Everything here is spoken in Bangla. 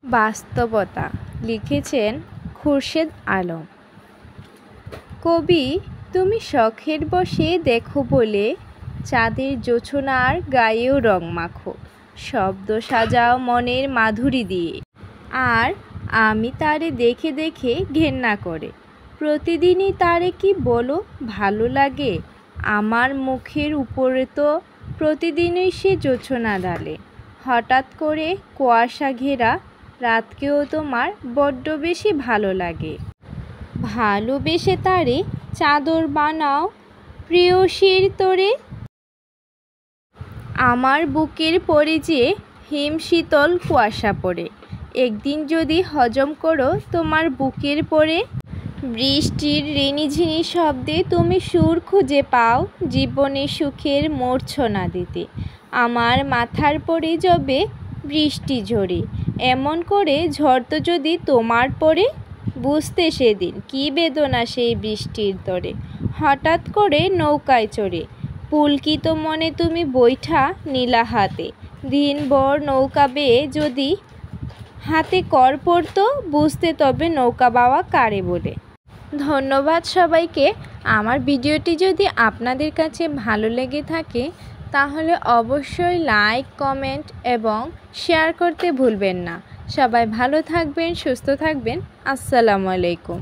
বাস্তবতা লিখেছেন খুরশেদ আলম। কবি তুমি শখের বসে দেখো বলে চাঁদের জোছনার গায়েও রং মাখো, শব্দ সাজাও মনের মাধুরী দিয়ে, আর আমি তারে দেখে দেখে ঘেন্না করে প্রতিদিনই তারে কি বলো ভালো লাগে। আমার মুখের উপরে তো প্রতিদিনই সে জোছনা ঢালে, হঠাৎ করে কুয়াশা ঘেরা রাতকেও তোমার বড্ড বেশি ভালো লাগে। ভালোবেসে তারে চাদর বানাও প্রেয়সীর তোরে, আমার বুকের পরে যে হিম শীতল কুয়াশা পড়ে, একদিন যদি হজম করো তোমার বুকের পরে। বৃষ্টির রিনিঝিনি শব্দে তুমি সুর খুঁজে পাও জীবনে সুখের মূর্ছনা দিতে, আমার মাথার পরে যবে বৃষ্টি ঝরে, এমন করে ঝরতো যদি তোমার পরে। বুঝতে সেদিন কী বেদনা সেই বৃষ্টির তরে, হঠাৎ করে নৌকায় চড়ে পুলকিত মনে তুমি বৈঠা নীলা হাতে, দিনভর নৌকা বেয়ে যদি হাতে কর পড়তো, বুঝতে তবে নৌকা বাওয়া কারে বলে। ধন্যবাদ সবাইকে। আমার ভিডিওটি যদি আপনাদের কাছে ভালো লেগে থাকে তাহলে অবশ্যই লাইক, কমেন্ট এবং শেয়ার করতে ভুলবেন না। সবাই ভালো থাকবেন, সুস্থ থাকবেন। আসসালামু আলাইকুম।